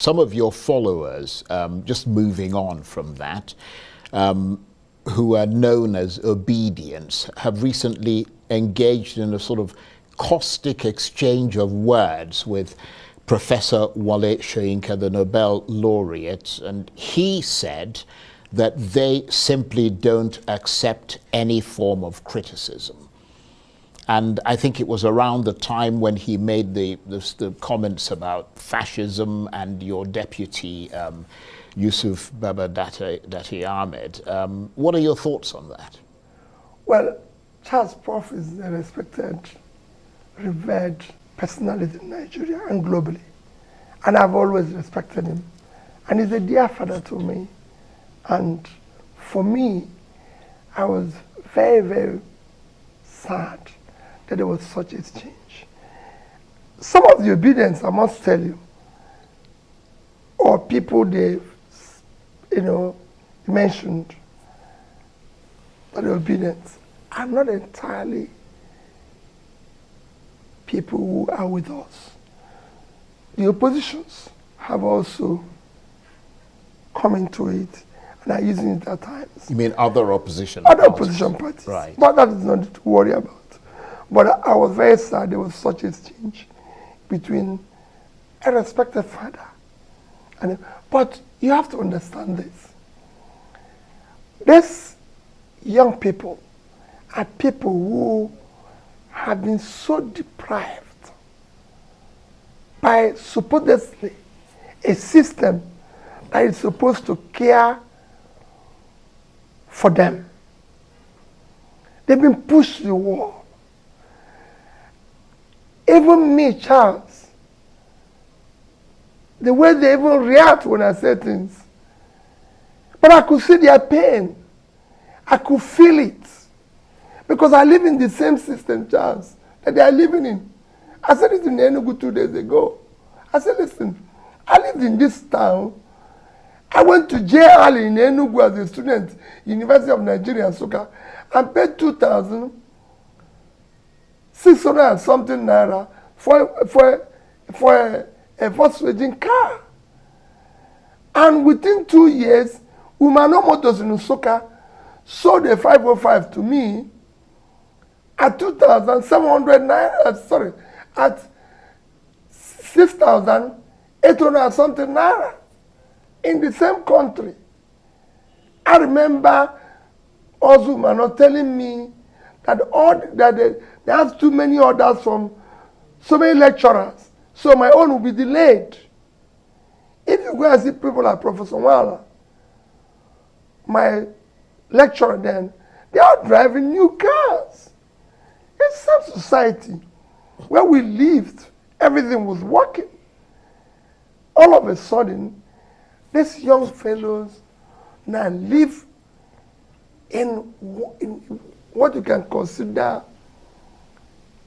Some of your followers, just moving on from that, who are known as Obidients, have recently engaged in a sort of caustic exchange of words with Professor Wole Soyinka, the Nobel laureate, and he said that they simply don't accept any form of criticism. And I think it was around the time when he made the comments about fascism and your deputy, Yusuf Baba Dati Ahmed. What are your thoughts on that? Well, Charles Prof is a respected, revered personality in Nigeria and globally. And I've always respected him. And he's a dear father to me. And for me, I was very, very sad that there was such a change. Some of the Obidients, I must tell you, or people they, mentioned that the Obidients are not entirely people who are with us. The oppositions have also come into it and are using it at times. You mean other opposition parties? Other parties. opposition parties. Right. But that is not to worry about. But I was very sad there was such a change between a respected father and but you have to understand this. These young people are people who have been so deprived by supposedly a system that is supposed to care for them. They've been pushed to the wall. Even me, Charles, the way they even react when I say things. But I could see their pain. I could feel it. Because I live in the same system, Charles, that they are living in. I said it in Enugu 2 days ago. I said, listen, I lived in this town. I went to JL in Enugu as a student, University of Nigeria, Nsukka, and paid 2,600 and something naira for a Volkswagen car. And within 2 years, Umano Motors in Nsukka sold a 505 to me at 2,700 naira, sorry, at 6,800 and something naira in the same country. I remember Ozumano telling me that they have too many orders from so many lecturers, so my own will be delayed. If you go and see people like Professor Wala, my lecturer then, they are driving new cars. It's some society where we lived, everything was working. All of a sudden, these young fellows now live in what you can consider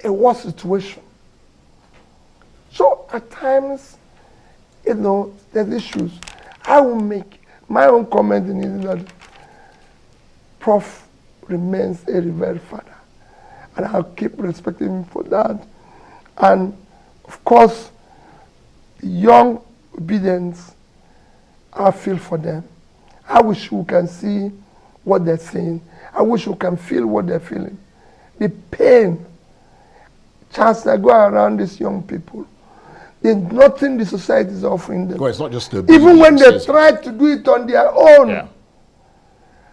a war situation. So at times, there's issues. I will make my own comment in it that Prof remains a revered father. And I'll keep respecting him for that. And of course, the young Obidients, I feel for them. I wish we can see what they're saying. I wish we can feel what they're feeling. The pain, chance I go around these young people, there's nothing the society is offering them. Well, it's not just the even when they try to do it on their own. Yeah.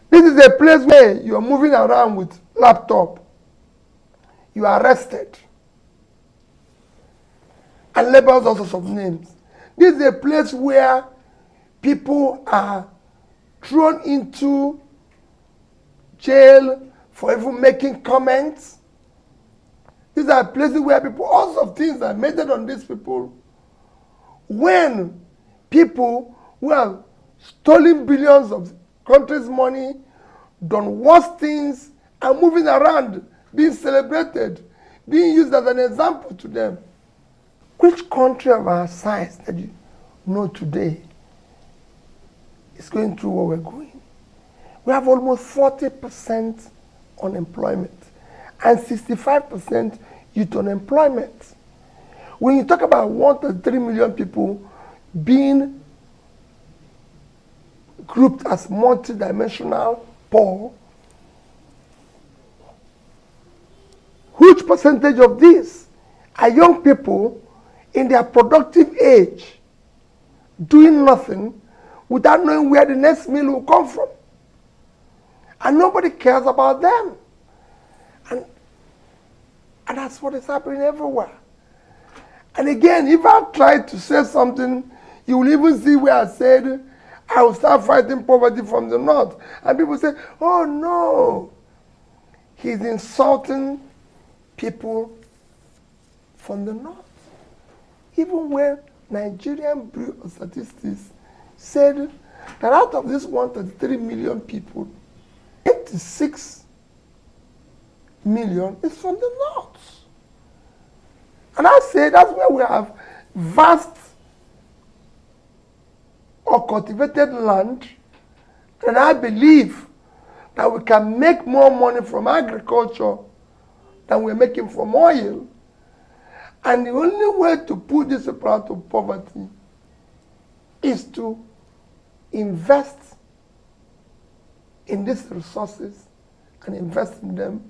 This is a place where you're moving around with laptop. You are arrested. And labels all sorts of names. This is a place where people are thrown into jail for even making comments. These are places where people, all sorts of things are meted on these people. When people who have stolen billions of country's money, done worse things, are moving around, being celebrated, being used as an example to them. Which country of our size that you know today is going through what we're going? We have almost 40% unemployment and 65% youth unemployment. When you talk about 1 to 3 million people being grouped as multidimensional poor, huge percentage of these are young people in their productive age doing nothing without knowing where the next meal will come from. And nobody cares about them. And that's what is happening everywhere. And again, if I try to say something, you will even see where I said, I will start fighting poverty from the north. And people say, oh no, he's insulting people from the north. Even when Nigerian Bureau of Statistics said that out of this 133 million people, 86 million is from the north. And I say that's where we have vast or cultivated land, and I believe that we can make more money from agriculture than we're making from oil. And the only way to put this people out of poverty is to invest in these resources and invest in them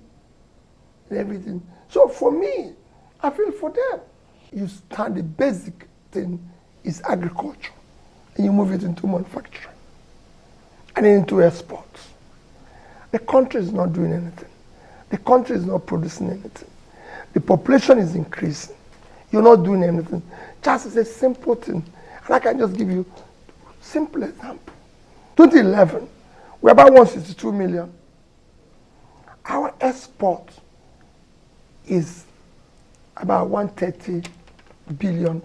and everything. So for me, I feel for them. You start the basic thing is agriculture, and you move it into manufacturing and into exports. The country is not doing anything. The country is not producing anything. The population is increasing. You're not doing anything. Just as a simple thing. And I can just give you a simple example. 2011, we're about 162 million. Our export is about $130 billion.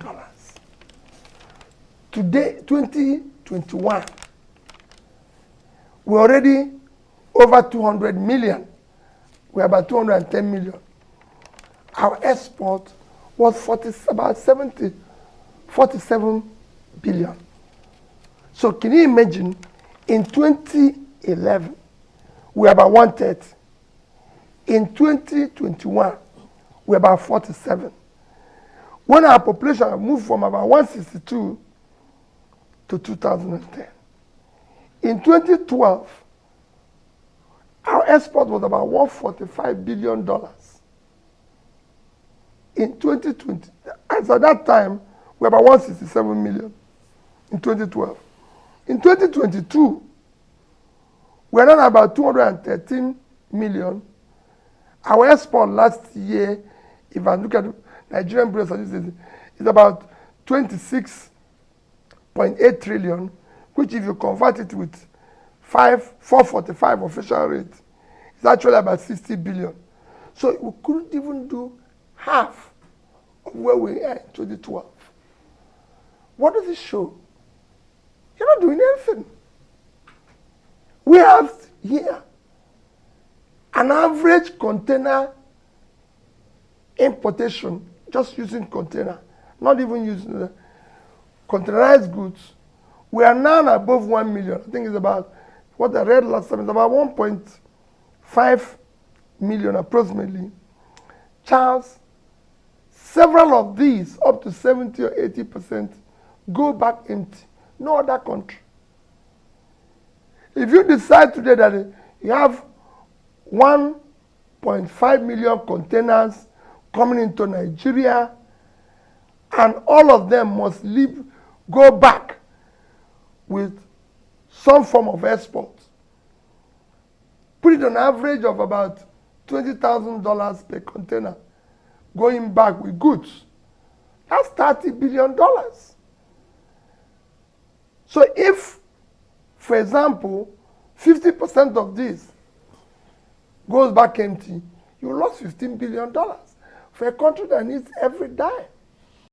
Today, 2021, we're already over 200 million. We're about 210 million. Our export was about 47 billion. So can you imagine, in 2011, we're about 130. In 2021, we're about 47. When our population moved from about 162 to 2010. In 2012, our export was about $145 billion. In 2020, as at that time, we were about 167 million in 2012. In 2022, we are now about 213 million. Our export last year, if I look at Nigerian Bureau of Statistics, is about 26.8 trillion, which if you convert it with 445 official rate, it's actually about 60 billion. So we couldn't even do half of where we are in 2012. What does it show? You're not doing anything. We have here an average container importation, just using container, not even using the containerized goods. We are now above 1 million. I think it's about, what I read last time, it's about 1.5 million approximately. Charles, several of these, up to 70 or 80%, go back empty. No other country. If you decide today that you have 1.5 million containers coming into Nigeria, and all of them must go back with some form of export, put it on average of about $20,000 per container going back with goods. That's $30 billion. So if, for example, 50% of this goes back empty, you lost $15 billion for a country that needs every dime.